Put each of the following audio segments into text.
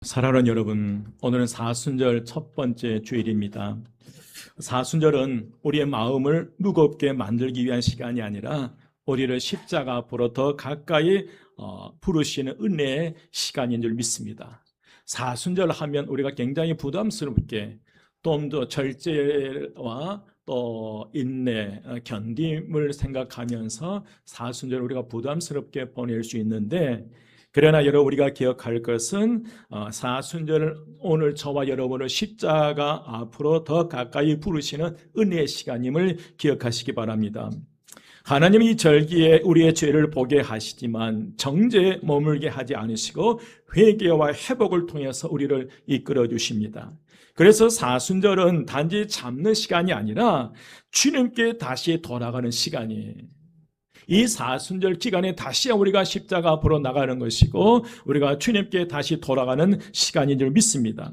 사랑하는 여러분, 오늘은 사순절 첫 번째 주일입니다. 사순절은 우리의 마음을 무겁게 만들기 위한 시간이 아니라 우리를 십자가 앞으로 더 가까이 부르시는 은혜의 시간인 줄 믿습니다. 사순절 하면 우리가 굉장히 부담스럽게 좀 더 절제와 또 인내, 견딤을 생각하면서 사순절 우리가 부담스럽게 보낼 수 있는데, 그러나 여러분, 우리가 기억할 것은 사순절 오늘 저와 여러분을 십자가 앞으로 더 가까이 부르시는 은혜의 시간임을 기억하시기 바랍니다. 하나님이 이 절기에 우리의 죄를 보게 하시지만 정죄에 머물게 하지 않으시고 회개와 회복을 통해서 우리를 이끌어 주십니다. 그래서 사순절은 단지 잡는 시간이 아니라 주님께 다시 돌아가는 시간이에요. 이 사순절 기간에 다시 우리가 십자가 앞으로 나가는 것이고 우리가 주님께 다시 돌아가는 시간인 줄 믿습니다.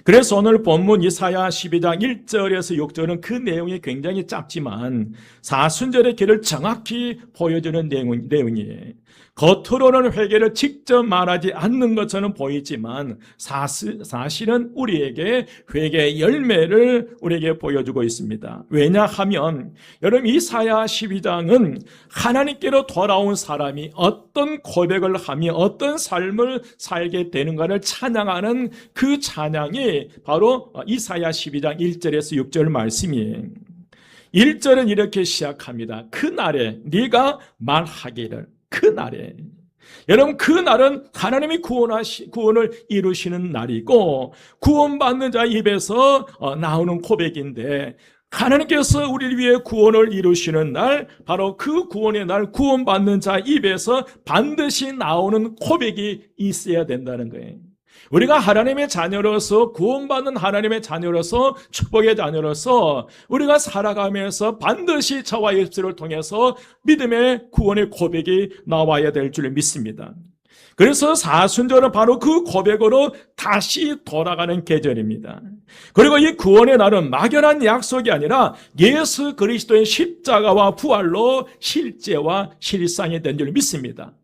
그래서 오늘 본문 이사야 12장 1절에서 6절은 그 내용이 굉장히 짧지만 사순절의 길을 정확히 보여주는 내용이에요. 겉으로는 회개를 직접 말하지 않는 것처럼 보이지만 사실은 우리에게 회개의 열매를 우리에게 보여주고 있습니다. 왜냐하면 여러분, 이사야 12장은 하나님께로 돌아온 사람이 어떤 고백을 하며 어떤 삶을 살게 되는가를 찬양하는 그 찬양이 바로 이사야 12장 1절에서 6절 말씀이에요. 1절은 이렇게 시작합니다. 그날에 네가 말하기를, 그날에. 여러분, 그날은 하나님이 구원을 이루시는 날이고 구원받는 자 입에서 나오는 고백인데, 하나님께서 우리를 위해 구원을 이루시는 날, 바로 그 구원의 날, 구원받는 자 입에서 반드시 나오는 고백이 있어야 된다는 거예요. 우리가 하나님의 자녀로서, 구원받는 하나님의 자녀로서, 축복의 자녀로서 우리가 살아가면서 반드시 저와 예수를 통해서 믿음의 구원의 고백이 나와야 될 줄 믿습니다. 그래서 사순절은 바로 그 고백으로 다시 돌아가는 계절입니다. 그리고 이 구원의 날은 막연한 약속이 아니라 예수 그리스도의 십자가와 부활로 실제와 실상이 된 줄 믿습니다.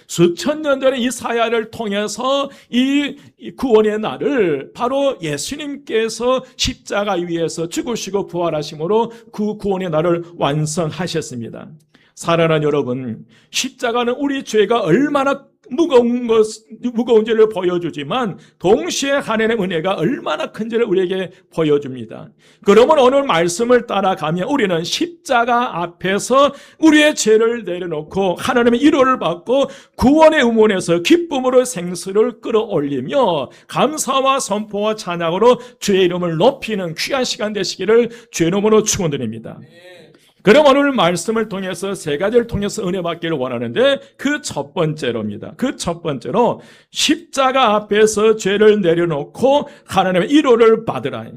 수천 년 전에 이사야를 통해서 이 구원의 날을 바로 예수님께서 십자가 위에서 죽으시고 부활하심으로 그 구원의 날을 완성하셨습니다. 사랑하는 여러분, 십자가는 우리 죄가 얼마나 무거운지를 보여주지만 동시에 하나님의 은혜가 얼마나 큰지를 우리에게 보여줍니다. 그러면 오늘 말씀을 따라가면 우리는 십자가 앞에서 우리의 죄를 내려놓고 하나님의 위로를 받고 구원의 의문에서 기쁨으로 생수를 끌어올리며 감사와 선포와 찬양으로 주의 이름을 높이는 귀한 시간 되시기를 주의 이름으로 축원드립니다. 그럼 오늘 말씀을 통해서 세 가지를 통해서 은혜 받기를 원하는데, 그 첫 번째로입니다. 그 첫 번째로 십자가 앞에서 죄를 내려놓고 하나님의 위로를 받으라.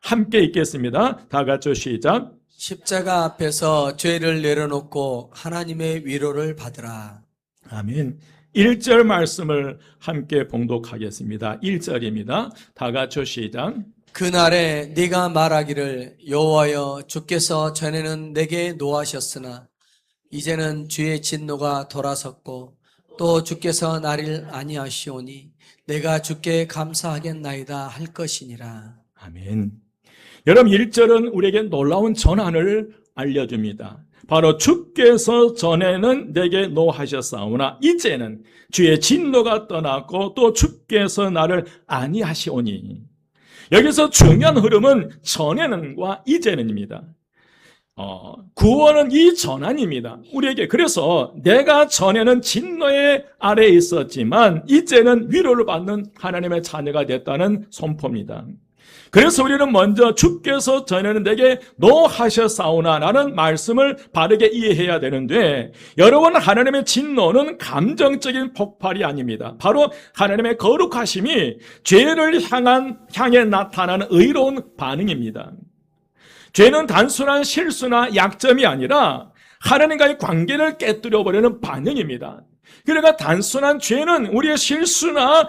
함께 읽겠습니다. 다 같이 시작. 십자가 앞에서 죄를 내려놓고 하나님의 위로를 받으라. 아멘. 1절 말씀을 함께 봉독하겠습니다. 1절입니다. 다 같이 시작. 그날에 네가 말하기를 여호와여 주께서 전에는 내게 노하셨으나 이제는 주의 진노가 돌아섰고 또 주께서 나를 아니하시오니 내가 주께 감사하겠나이다 할 것이니라. 아멘. 여러분, 1절은 우리에게 놀라운 전환을 알려줍니다. 바로 주께서 전에는 내게 노하셨사오나 이제는 주의 진노가 떠났고 또 주께서 나를 아니하시오니. 여기서 중요한 흐름은 전에는과 이제는입니다. 구원은 이 전환입니다. 우리에게. 그래서 내가 전에는 진노의 아래에 있었지만 이제는 위로를 받는 하나님의 자녀가 됐다는 선포입니다. 그래서 우리는 먼저 주께서 전에는 내게 노하셨사오나 라는 말씀을 바르게 이해해야 되는데, 여러분, 하나님의 진노는 감정적인 폭발이 아닙니다. 바로 하나님의 거룩하심이 죄를 향해 나타나는 의로운 반응입니다. 죄는 단순한 실수나 약점이 아니라 하나님과의 관계를 깨뜨려버리는 반응입니다. 그러니까 단순한 죄는 우리의 실수나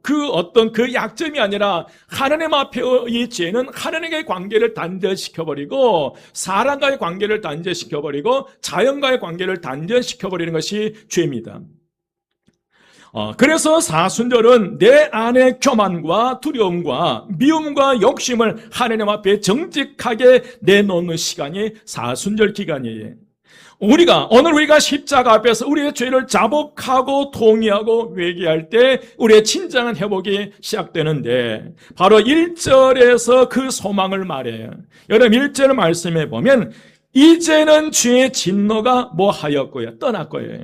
그 약점이 아니라 하나님 앞에 이 죄는 하나님과의 관계를 단절시켜버리고 사람과의 관계를 단절시켜버리고 자연과의 관계를 단절시켜버리는 것이 죄입니다. 그래서 사순절은 내 안의 교만과 두려움과 미움과 욕심을 하나님 앞에 정직하게 내놓는 시간이 사순절 기간이에요. 오늘 우리가 십자가 앞에서 우리의 죄를 자복하고 동의하고 회개할 때 우리의 진정한 회복이 시작되는데 바로 1절에서 그 소망을 말해요. 여러분 1절 말씀해 보면 이제는 주의 진노가 뭐 하였고요? 떠났고요.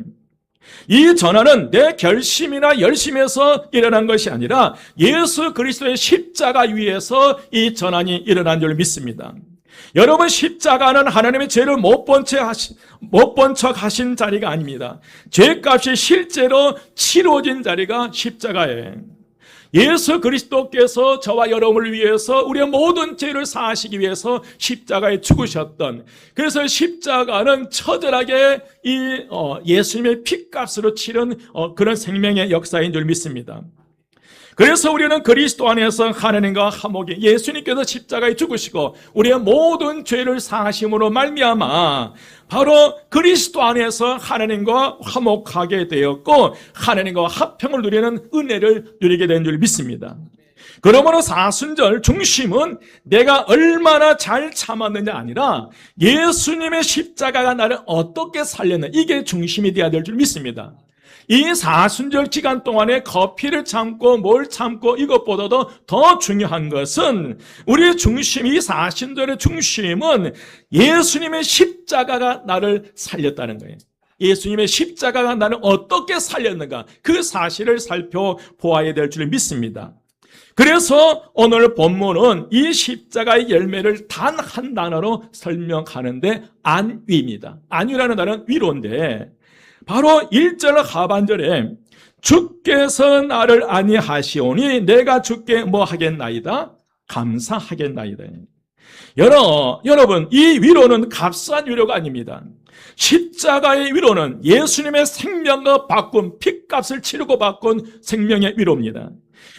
이 전환은 내 결심이나 열심에서 일어난 것이 아니라 예수 그리스도의 십자가 위에서 이 전환이 일어난 줄 믿습니다. 여러분 십자가는 하나님의 죄를 못 본 척 하신 자리가 아닙니다. 죄값이 실제로 치러진 자리가 십자가예요. 예수 그리스도께서 저와 여러분을 위해서 우리의 모든 죄를 사하시기 위해서 십자가에 죽으셨던, 그래서 십자가는 처절하게 예수님의 피값으로 치른 그런 생명의 역사인 줄 믿습니다. 그래서 우리는 그리스도 안에서 하나님과 화목이, 예수님께서 십자가에 죽으시고 우리의 모든 죄를 사하심으로 말미암아 바로 그리스도 안에서 하나님과 화목하게 되었고 하나님과 화평을 누리는 은혜를 누리게 된 줄 믿습니다. 그러므로 사순절 중심은 내가 얼마나 잘 참았느냐 아니라 예수님의 십자가가 나를 어떻게 살렸느냐, 이게 중심이 되어야 될 줄 믿습니다. 이 사순절 기간 동안에 커피를 참고 뭘 참고 이것보다도 더 중요한 것은 우리의 중심, 이 사순절의 중심은 예수님의 십자가가 나를 살렸다는 거예요. 예수님의 십자가가 나를 어떻게 살렸는가, 그 사실을 살펴보아야 될 줄 믿습니다. 그래서 오늘 본문은 이 십자가의 열매를 단 한 단어로 설명하는데 안위입니다. 안위라는 단어는 위로인데 바로 1절 하반절에 주께서 나를 안위하시오니 내가 주께 뭐 하겠나이다? 감사하겠나이다. 여러분, 이 위로는 값싼 위로가 아닙니다. 십자가의 위로는 예수님의 생명과 바꾼, 핏값을 치르고 바꾼 생명의 위로입니다.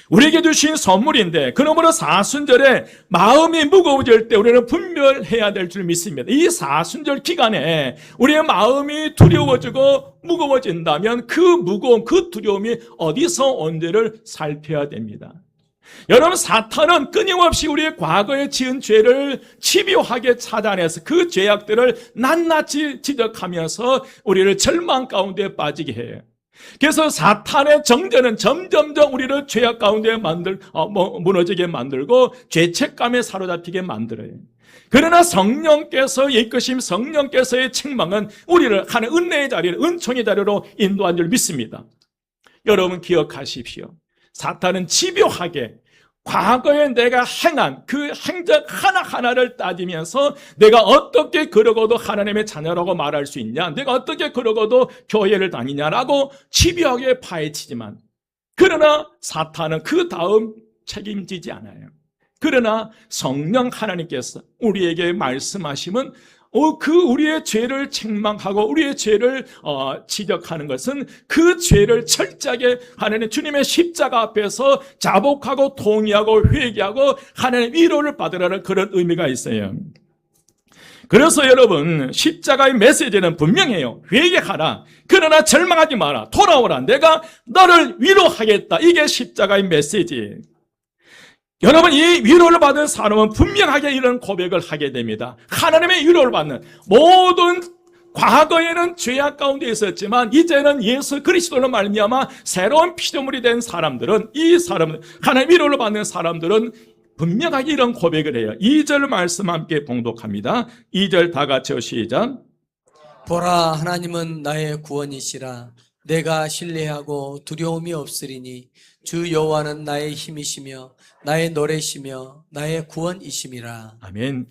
우리에게 주신 선물인데, 그러므로 사순절에 마음이 무거워질 때 우리는 분별해야 될 줄 믿습니다. 이 사순절 기간에 우리의 마음이 두려워지고 무거워진다면 그 무거움, 그 두려움이 어디서 온지를 살펴야 됩니다. 여러분, 사탄은 끊임없이 우리의 과거에 지은 죄를 집요하게 찾아내서 그 죄악들을 낱낱이 지적하면서 우리를 절망 가운데 빠지게 해요. 그래서 사탄의 정죄는 점점점 우리를 죄악 가운데 무너지게 만들고 죄책감에 사로잡히게 만들어요. 그러나 성령께서 이끄심, 성령께서의 책망은 우리를 하나의 은혜의 자리를, 은총의 자리로 인도한 줄 믿습니다. 여러분 기억하십시오. 사탄은 집요하게 과거에 내가 행한 그 행적 하나하나를 따지면서 내가 어떻게 그러고도 하나님의 자녀라고 말할 수 있냐, 내가 어떻게 그러고도 교회를 다니냐라고 집요하게 파헤치지만, 그러나 사탄은 그 다음 책임지지 않아요. 그러나 성령 하나님께서 우리에게 말씀하시면 우리의 죄를 책망하고 우리의 죄를 지적하는 것은 그 죄를 철저하게 하나님 주님의 십자가 앞에서 자복하고 동의하고 회개하고 하나님의 위로를 받으라는 그런 의미가 있어요. 그래서 여러분, 십자가의 메시지는 분명해요. 회개하라. 그러나 절망하지 마라. 돌아오라. 내가 너를 위로하겠다. 이게 십자가의 메시지예요. 여러분, 이 위로를 받은 사람은 분명하게 이런 고백을 하게 됩니다. 하나님의 위로를 받는, 모든 과거에는 죄악 가운데 있었지만 이제는 예수 그리스도로 말미암아 새로운 피조물이 된 사람들은, 하나님의 위로를 받는 사람들은 분명하게 이런 고백을 해요. 2절 말씀 함께 봉독합니다. 2절 다 같이요, 시작. 보라, 하나님은 나의 구원이시라. 내가 신뢰하고 두려움이 없으리니 주 여호와는 나의 힘이시며 나의 노래시며 나의 구원이심이라. 아멘.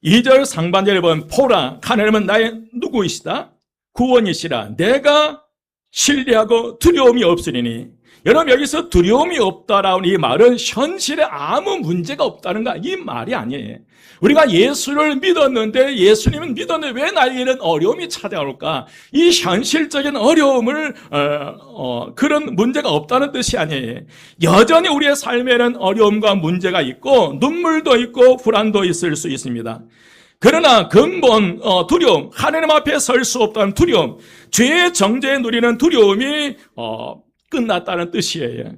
2절 상반절에 보면 보라, 하나님은 나의 누구이시다? 구원이시라. 내가 신뢰하고 두려움이 없으리니. 여러분, 여기서 두려움이 없다라는 이 말은 현실에 아무 문제가 없다는 이 말이 아니에요. 우리가 예수를 믿었는데, 예수님은 믿었는데 왜 나에게는 어려움이 찾아올까? 이 현실적인 어려움을 그런 문제가 없다는 뜻이 아니에요. 여전히 우리의 삶에는 어려움과 문제가 있고 눈물도 있고 불안도 있을 수 있습니다. 그러나 근본 두려움, 하나님 앞에 설 수 없다는 두려움, 죄의 정죄에 누리는 두려움이 끝났다는 뜻이에요.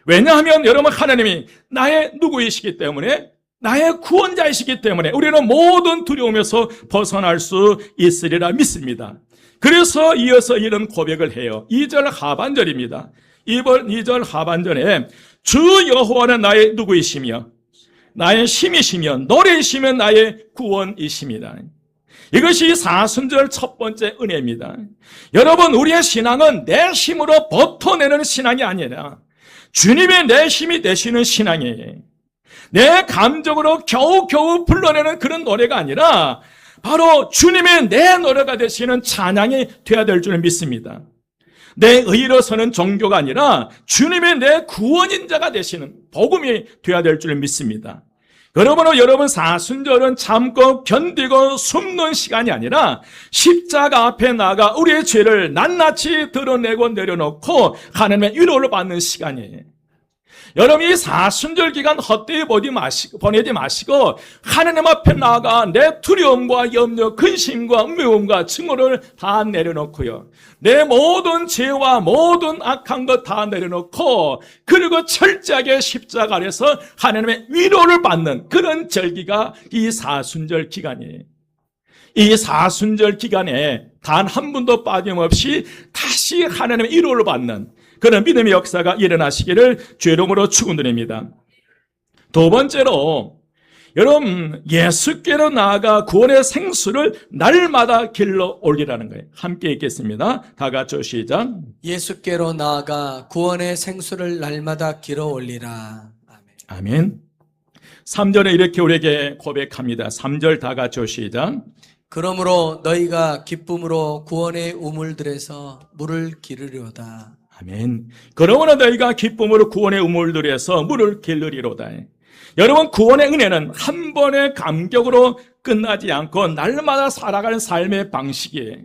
왜냐하면 여러분, 하나님이 나의 누구이시기 때문에, 나의 구원자이시기 때문에 우리는 모든 두려움에서 벗어날 수 있으리라 믿습니다. 그래서 이어서 이런 고백을 해요. 2절 하반절입니다. 2절 하반절에 주 여호와는 나의 누구이시며 나의 힘이시며 노래이시며 나의 구원이십니다. 이것이 사순절 첫 번째 은혜입니다. 여러분, 우리의 신앙은 내 힘으로 버텨내는 신앙이 아니라 주님의 내 힘이 되시는 신앙이에요. 내 감정으로 겨우겨우 불러내는 그런 노래가 아니라 바로 주님의 내 노래가 되시는 찬양이 되어야 될 줄 믿습니다. 내 의로 서는 종교가 아니라 주님의 내 구원인자가 되시는 복음이 되어야 될 줄 믿습니다. 그러므로 여러분, 사순절은 참고 견디고 숨는 시간이 아니라 십자가 앞에 나가 우리의 죄를 낱낱이 드러내고 내려놓고 하나님의 위로를 받는 시간이에요. 여러분, 이 사순절 기간 헛되이 보내지 마시고 하나님 앞에 나아가 내 두려움과 염려, 근심과 미움과 증오를 다 내려놓고요, 내 모든 죄와 모든 악한 것 다 내려놓고 그리고 철저하게 십자가 아래서 하나님의 위로를 받는 그런 절기가 이 사순절 기간이에요. 이 사순절 기간에 단 한 분도 빠짐없이 다시 하나님의 위로를 받는 그런 믿음의 역사가 일어나시기를 주의 이름으로 축원드립니다. 두 번째로, 여러분, 예수께로 나아가 구원의 생수를 날마다 길러 올리라는 거예요. 함께 읽겠습니다. 다 같이 시작. 예수께로 나아가 구원의 생수를 날마다 길어 올리라. 아멘. 아멘. 3절에 이렇게 우리에게 고백합니다. 3절 다 같이 시작. 그러므로 너희가 기쁨으로 구원의 우물들에서 물을 기르려다. 아멘. 그러므로 너희가 기쁨으로 구원의 우물들에서 물을 길르리로다. 여러분, 구원의 은혜는 한 번의 감격으로 끝나지 않고 날마다 살아가는 삶의 방식이에요.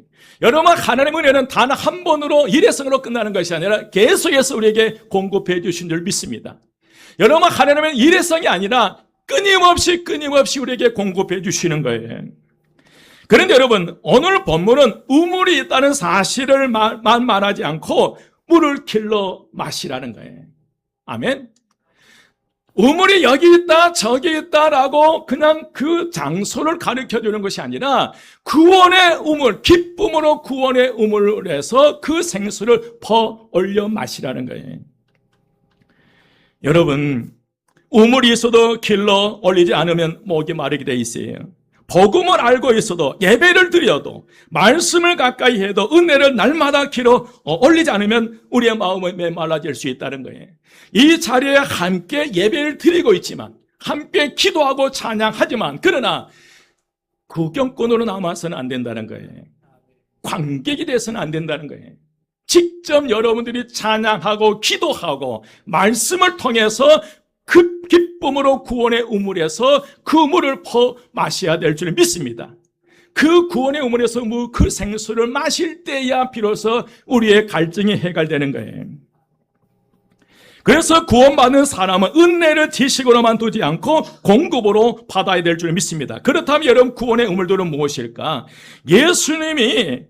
여러분, 하나님의 은혜는 단 한 번으로 일회성으로 끝나는 것이 아니라 계속해서 우리에게 공급해 주신 줄 믿습니다. 여러분, 하나님은 일회성이 아니라 끊임없이 우리에게 공급해 주시는 거예요. 그런데 여러분, 오늘 본문은 우물이 있다는 사실을 말하지 않고 물을 길러 마시라는 거예요. 아멘. 우물이 여기 있다 저기 있다라고 그냥 그 장소를 가르쳐 주는 것이 아니라 구원의 우물, 기쁨으로 구원의 우물에서 그 생수를 퍼 올려 마시라는 거예요. 여러분, 우물이 있어도 길러 올리지 않으면 목이 마르게 돼 있어요. 복음을 알고 있어도, 예배를 드려도, 말씀을 가까이 해도 은혜를 날마다 길어 올리지 않으면 우리의 마음은 메말라질 수 있다는 거예요. 이 자리에 함께 예배를 드리고 있지만, 함께 기도하고 찬양하지만, 그러나 구경꾼으로 남아서는 안 된다는 거예요. 관객이 돼서는 안 된다는 거예요. 직접 여러분들이 찬양하고 기도하고 말씀을 통해서 그 기쁨으로 구원의 우물에서 그 물을 퍼 마셔야 될 줄 믿습니다. 그 구원의 우물에서 그 생수를 마실 때야 비로소 우리의 갈증이 해결되는 거예요. 그래서 구원받는 사람은 은혜를 지식으로만 두지 않고 공급으로 받아야 될 줄 믿습니다. 그렇다면 여러분, 구원의 우물들은 무엇일까? 예수님이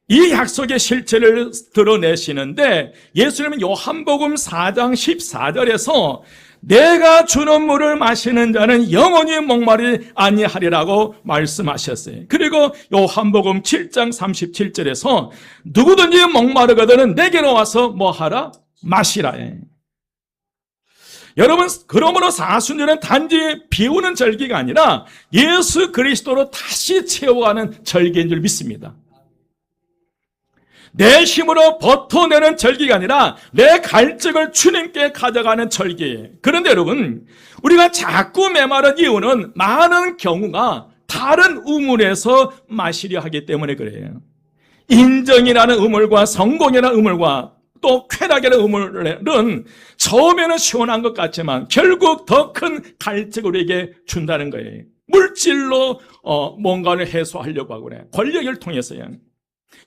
이 약속의 실체를 드러내시는데, 예수님은 요한복음 4장 14절에서 내가 주는 물을 마시는 자는 영원히 목마르지 아니하리라고 말씀하셨어요. 그리고 요한복음 7장 37절에서 누구든지 목마르거든 내게로 와서 뭐하라? 마시라. 여러분, 그러므로 사순절은 단지 비우는 절기가 아니라 예수 그리스도로 다시 채워가는 절기인 줄 믿습니다. 내 힘으로 버텨내는 절기가 아니라 내 갈증을 주님께 가져가는 절기예요. 그런데 여러분, 우리가 자꾸 메마른 이유는 많은 경우가 다른 우물에서 마시려 하기 때문에 그래요. 인정이라는 우물과 성공이라는 우물과 또 쾌락이라는 우물은 처음에는 시원한 것 같지만 결국 더 큰 갈증을 우리에게 준다는 거예요. 물질로 뭔가를 해소하려고 하고 그래. 권력을 통해서요.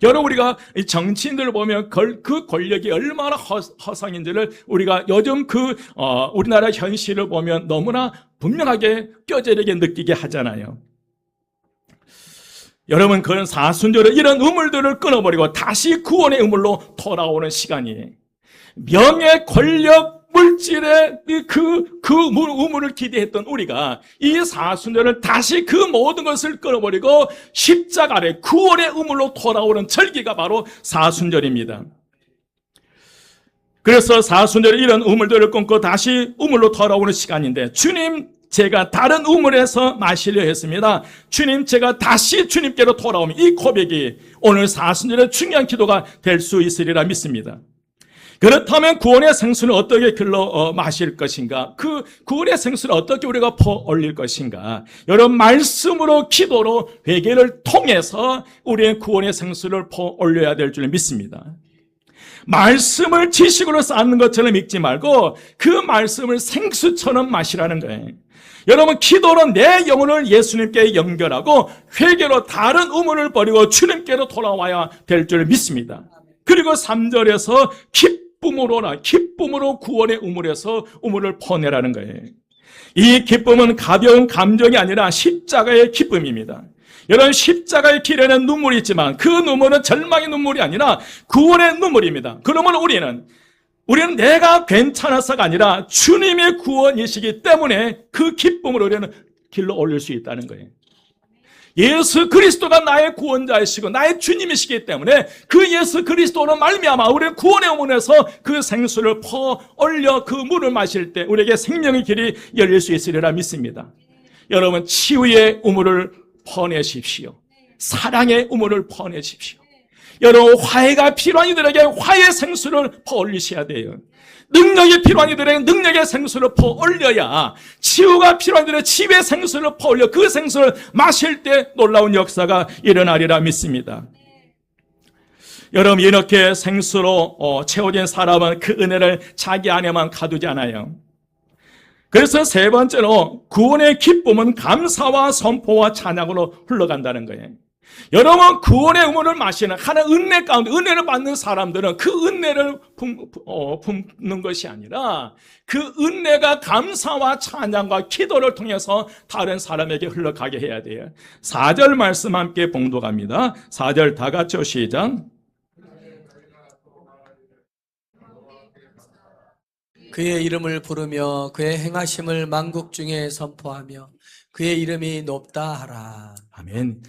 여러분, 우리가 정치인들을 보면 그 권력이 얼마나 허상인지를 우리가 요즘 우리나라 현실을 보면 너무나 분명하게 뼈저리게 느끼게 하잖아요. 여러분, 그런 사순절은 이런 우물들을 끊어버리고 다시 구원의 우물로 돌아오는 시간이에요. 명예, 권력, 물질의 그 우물을 기대했던 우리가 이 사순절을 다시 그 모든 것을 끊어버리고 십자가 아래 구원의 우물로 돌아오는 절기가 바로 사순절입니다. 그래서 사순절에 이런 우물들을 끊고 다시 우물로 돌아오는 시간인데, 주님, 제가 다른 우물에서 마시려 했습니다. 주님, 제가 다시 주님께로 돌아오면 이 고백이 오늘 사순절의 중요한 기도가 될 수 있으리라 믿습니다. 그렇다면 구원의 생수는 어떻게 길러 마실 것인가? 그 구원의 생수를 어떻게 우리가 퍼올릴 것인가? 여러분, 말씀으로, 기도로, 회개를 통해서 우리의 구원의 생수를 퍼올려야 될 줄 믿습니다. 말씀을 지식으로 쌓는 것처럼 읽지 말고 그 말씀을 생수처럼 마시라는 거예요. 여러분, 기도로 내 영혼을 예수님께 연결하고 회개로 다른 우물을 버리고 주님께로 돌아와야 될 줄 믿습니다. 그리고 3절에서 기쁨으로 구원의 우물에서 우물을 퍼내라는 거예요. 이 기쁨은 가벼운 감정이 아니라 십자가의 기쁨입니다. 여러분, 십자가의 길에는 눈물이 있지만 그 눈물은 절망의 눈물이 아니라 구원의 눈물입니다. 그러면 우리는 내가 괜찮아서가 아니라 주님의 구원이시기 때문에 그 기쁨을 우리는 길러 올릴 수 있다는 거예요. 예수 그리스도가 나의 구원자이시고 나의 주님이시기 때문에 그 예수 그리스도로 말미암아 우리는 구원의 우물에서 그 생수를 퍼올려 그 물을 마실 때 우리에게 생명의 길이 열릴 수 있으리라 믿습니다. 여러분, 치유의 우물을 퍼내십시오. 사랑의 우물을 퍼내십시오. 여러분, 화해가 필요한 이들에게 화해의 생수를 퍼올리셔야 돼요. 능력이 필요한 이들에게 능력의 생수를 퍼올려야, 치유가 필요한 이들에게 치유의 생수를 퍼올려 그 생수를 마실 때 놀라운 역사가 일어나리라 믿습니다. 여러분, 이렇게 생수로 채워진 사람은 그 은혜를 자기 안에만 가두지 않아요. 그래서 세 번째로 구원의 기쁨은 감사와 선포와 찬양으로 흘러간다는 거예요. 여러분, 구원의 우물을 마시는 하나의 은혜 가운데 은혜를 받는 사람들은 그 은혜를 품는 것이 아니라 그 은혜가 감사와 찬양과 기도를 통해서 다른 사람에게 흘러가게 해야 돼요. 4절 말씀 함께 봉독합니다. 4절 다 같이 시작. 그의 이름을 부르며 그의 행하심을 만국 중에 선포하며 그의 이름이 높다 하라. 아멘.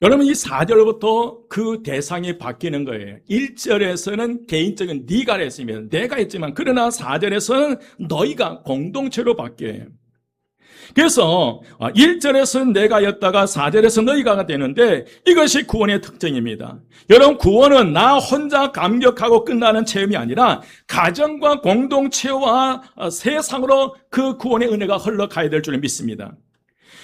여러분, 이 4절부터 그 대상이 바뀌는 거예요. 1절에서는 개인적인 네가 했으면 내가 했지만, 그러나 4절에서는 너희가 공동체로 바뀌어요. 그래서 1절에서는 내가였다가 4절에서 너희가 되는데, 이것이 구원의 특징입니다. 여러분, 구원은 나 혼자 감격하고 끝나는 체험이 아니라 가정과 공동체와 세상으로 그 구원의 은혜가 흘러가야 될 줄 믿습니다.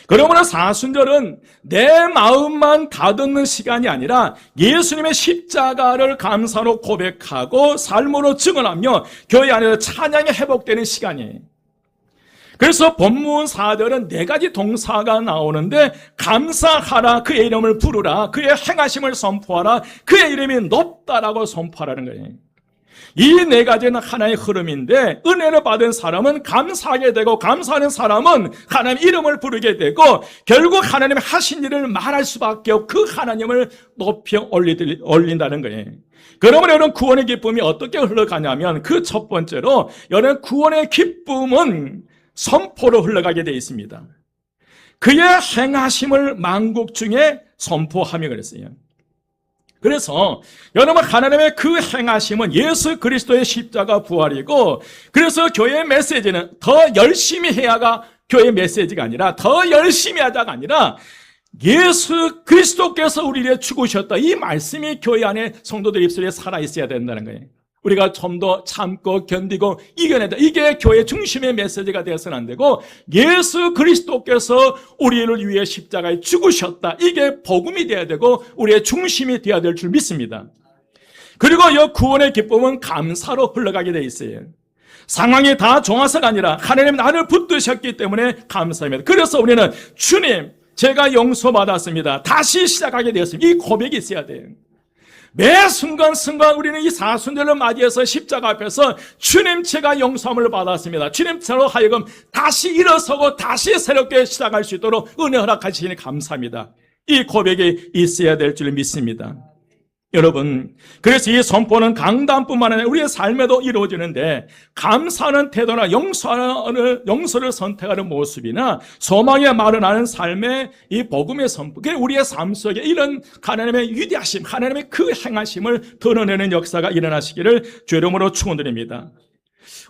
그러므로 사순절은 내 마음만 가득는 시간이 아니라 예수님의 십자가를 감사로 고백하고 삶으로 증언하며 교회 안에서 찬양이 회복되는 시간이에요. 그래서 본문 4절은 네 가지 동사가 나오는데, 감사하라, 그의 이름을 부르라, 그의 행하심을 선포하라, 그의 이름이 높다라고 선포하라는 거예요. 이 네 가지는 하나의 흐름인데, 은혜를 받은 사람은 감사하게 되고, 감사하는 사람은 하나님 이름을 부르게 되고, 결국 하나님의 하신 일을 말할 수밖에 없고 그 하나님을 높여 올린다는 거예요. 그러면 여러분, 구원의 기쁨이 어떻게 흘러가냐면, 그 첫 번째로 여러분, 구원의 기쁨은 선포로 흘러가게 되어 있습니다. 그의 행하심을 만국 중에 선포하며 그랬어요. 그래서 여러분, 하나님의 그 행하심은 예수 그리스도의 십자가 부활이고, 그래서 교회의 메시지는 더 열심히 해야가 교회의 메시지가 아니라, 더 열심히 하자가 아니라 예수 그리스도께서 우리를 죽으셨다, 이 말씀이 교회 안에 성도들 입술에 살아있어야 된다는 거예요. 우리가 좀 더 참고 견디고 이겨내다, 이게 교회 중심의 메시지가 되어서는 안 되고, 예수 그리스도께서 우리를 위해 십자가에 죽으셨다, 이게 복음이 되어야 되고 우리의 중심이 되어야 될 줄 믿습니다. 그리고 이 구원의 기쁨은 감사로 흘러가게 돼 있어요. 상황이 다 좋아서가 아니라 하나님 나를 붙드셨기 때문에 감사합니다. 그래서 우리는 주님, 제가 용서받았습니다, 다시 시작하게 되었습니다, 이 고백이 있어야 돼요. 매 순간순간 우리는 이 사순절을 맞이해서 십자가 앞에서 주님, 제가 용서함을 받았습니다, 주님, 저로 하여금 다시 일어서고 다시 새롭게 시작할 수 있도록 은혜 허락하시니 감사합니다, 이 고백이 있어야 될 줄 믿습니다. 여러분, 그래서 이 선포는 강단뿐만 아니라 우리의 삶에도 이루어지는데, 감사하는 태도나 용서를 선택하는 모습이나 소망의 말을 하는 삶의 이 복음의 선포, 그게 우리의 삶 속에 이런 하나님의 위대하심, 하나님의 그 행하심을 드러내는 역사가 일어나시기를 주의 이름으로 축원드립니다.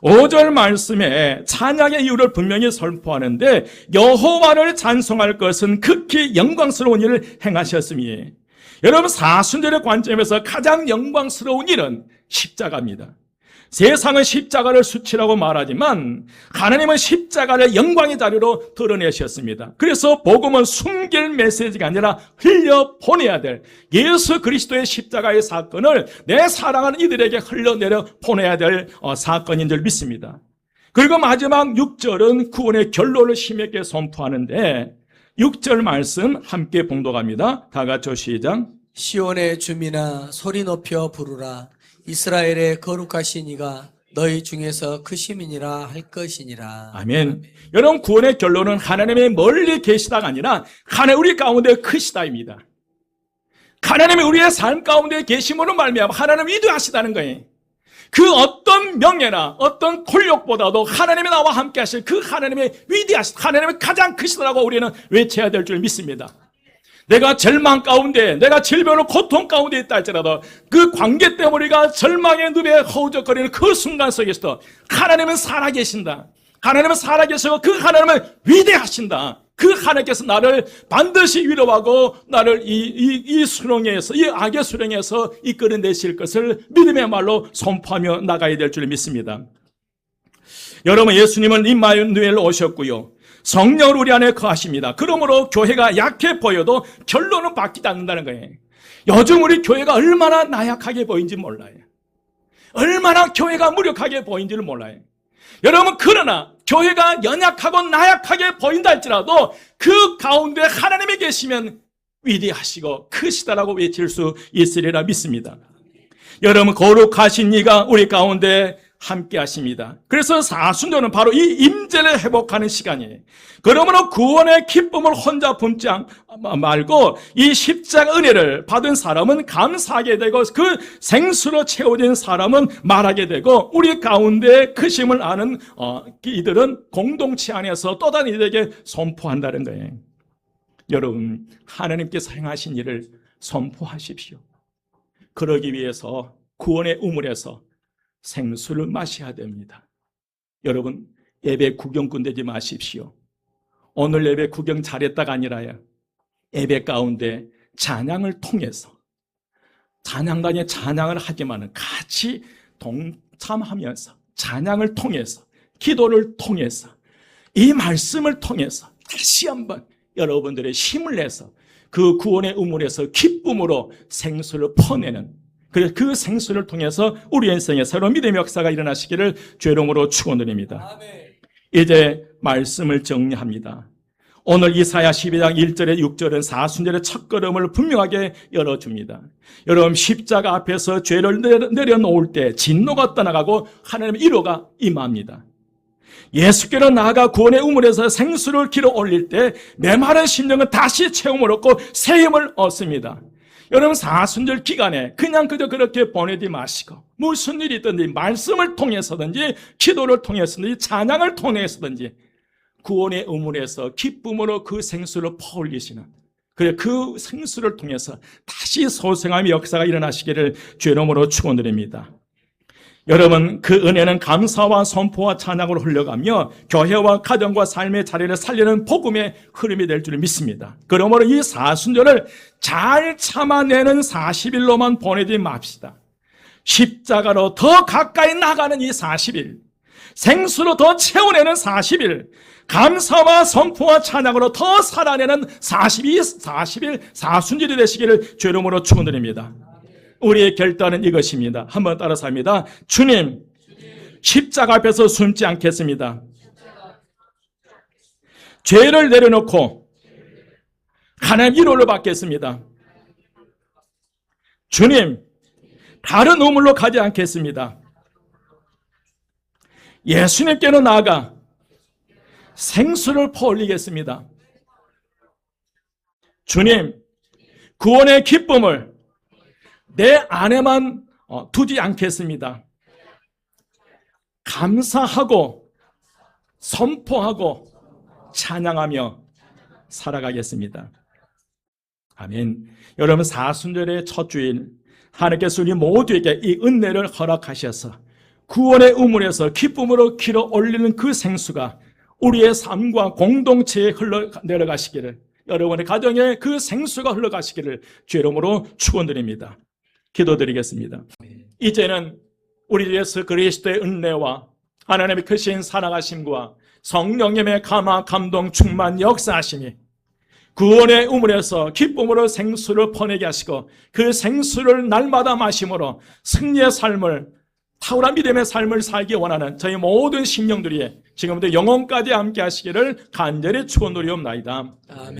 5절 말씀에 찬양의 이유를 분명히 선포하는데, 여호와를 찬송할 것은 극히 영광스러운 일을 행하셨음이. 여러분, 사순절의 관점에서 가장 영광스러운 일은 십자가입니다. 세상은 십자가를 수치라고 말하지만 하나님은 십자가를 영광의 자리로 드러내셨습니다. 그래서 복음은 숨길 메시지가 아니라 흘려보내야 될 예수 그리스도의 십자가의 사건을 내 사랑하는 이들에게 흘러내려 보내야 될 사건인 줄 믿습니다. 그리고 마지막 6절은 구원의 결론을 심하게 선포하는데, 6절 말씀 함께 봉독합니다. 다 같이 시작. 시온의 주민아 소리 높여 부르라. 이스라엘의 거룩하신 이가 너희 중에서 크심이니라 할 것이니라. 아멘. 여러분, 구원의 결론은 하나님의 멀리 계시다가 아니라 하나님 우리 가운데 크시다입니다. 하나님이 우리의 삶 가운데 계심으로 말미암아 하나님 위대하시다는 거예요. 그 어떤 명예나 어떤 권력보다도 하나님이 나와 함께 하실 그 하나님의 위대하시다, 하나님의 가장 크시다라고 우리는 외쳐야 될 줄 믿습니다. 내가 절망 가운데, 내가 질병으로 고통 가운데 있다 할지라도 그 관계 때문에 우리가 절망의 늪에 허우적거리는 그 순간 속에서도 하나님은 살아계신다. 하나님은 살아계시고 그 하나님은 위대하신다. 그 하나님께서 나를 반드시 위로하고 나를 이 수렁에서, 이 악의 수렁에서 이끌어내실 것을 믿음의 말로 선포하며 나가야 될 줄 믿습니다. 여러분, 예수님은 임마누엘로 오셨고요, 성령을 우리 안에 거하십니다. 그러므로 교회가 약해 보여도 결론은 바뀌지 않는다는 거예요. 요즘 우리 교회가 얼마나 나약하게 보이는지 몰라요. 얼마나 교회가 무력하게 보이는지를 몰라요. 여러분, 그러나 교회가 연약하고 나약하게 보인다 할지라도 그 가운데 하나님이 계시면 위대하시고 크시다라고 외칠 수 있으리라 믿습니다. 여러분, 거룩하신 이가 우리 가운데 함께 하십니다. 그래서 사순절은 바로 이 임재를 회복하는 시간이에요. 그러므로 구원의 기쁨을 혼자 품지 말고 이 십자가 은혜를 받은 사람은 감사하게 되고 그 생수로 채워진 사람은 말하게 되고 우리 가운데 크심을 아는 이들은 공동체 안에서 또 다른 이들에게 선포한다는 거예요. 여러분, 하나님께서 행하신 일을 선포하십시오. 그러기 위해서 구원의 우물에서 생수를 마셔야 됩니다. 여러분, 예배 구경꾼 되지 마십시오. 오늘 예배 구경 잘했다가 아니라요, 예배 가운데 찬양을 통해서 찬양단의 찬양을 하지만 같이 동참하면서 찬양을 통해서 기도를 통해서 이 말씀을 통해서 다시 한번 여러분들의 힘을 내서 그 구원의 우물에서 기쁨으로 생수를 퍼내는, 그래서 그 생수를 통해서 우리 인생에 새로운 믿음의 역사가 일어나시기를 주의 이름으로 축원드립니다. 이제 말씀을 정리합니다. 오늘 이사야 12장 1절에 6절은 사순절의 첫걸음을 분명하게 열어줍니다. 여러분, 십자가 앞에서 죄를 내려놓을 때 진노가 떠나가고 하나님의 위로가 임합니다. 예수께로 나아가 구원의 우물에서 생수를 길어 올릴 때 메마른 심령은 다시 체험을 얻고 새 힘을 얻습니다. 여러분, 사순절 기간에 그냥 그저 그렇게 보내지 마시고 무슨 일이 있든지 말씀을 통해서든지 기도를 통해서든지 찬양을 통해서든지 구원의 우물에서 기쁨으로 그 생수를 퍼올리시는, 그래 그 생수를 통해서 다시 소생함의 역사가 일어나시기를 주의 이름으로 축원드립니다. 여러분, 그 은혜는 감사와 선포와 찬양으로 흘러가며 교회와 가정과 삶의 자리를 살리는 복음의 흐름이 될 줄 믿습니다. 그러므로 이 사순절을 잘 참아내는 40일로만 보내지 맙시다. 십자가로 더 가까이 나가는 이 40일, 생수로 더 채워내는 40일, 감사와 선포와 찬양으로 더 살아내는 40일 사순절이 되시기를 주의 이름으로 축원드립니다. 우리의 결단은 이것입니다. 한번 따라서 합니다. 주님, 십자가 앞에서 숨지 않겠습니다. 죄를 내려놓고 하나님 위로를 받겠습니다. 주님, 다른 우물로 가지 않겠습니다. 예수님께로 나아가 생수를 퍼올리겠습니다. 주님, 구원의 기쁨을 내 안에만 두지 않겠습니다. 감사하고 선포하고 찬양하며 살아가겠습니다. 아멘. 여러분, 사순절의 첫 주일 하나님께서 우리 모두에게 이 은혜를 허락하셔서 구원의 우물에서 기쁨으로 길어 올리는 그 생수가 우리의 삶과 공동체에 흘러내려가시기를, 여러분의 가정에 그 생수가 흘러가시기를 주의 이름으로 축원드립니다. 기도드리겠습니다. 이제는 우리 예수 그리스도의 은혜와 하나님의 크신 사랑하심과 성령님의 감화 감동 충만 역사하심이 구원의 우물에서 기쁨으로 생수를 퍼내게 하시고 그 생수를 날마다 마심으로 승리의 삶을, 탁월한 믿음의 삶을 살기 원하는 저희 모든 심령들이 지금부터 영혼까지 함께 하시기를 간절히 축원드리옵나이다. 아멘.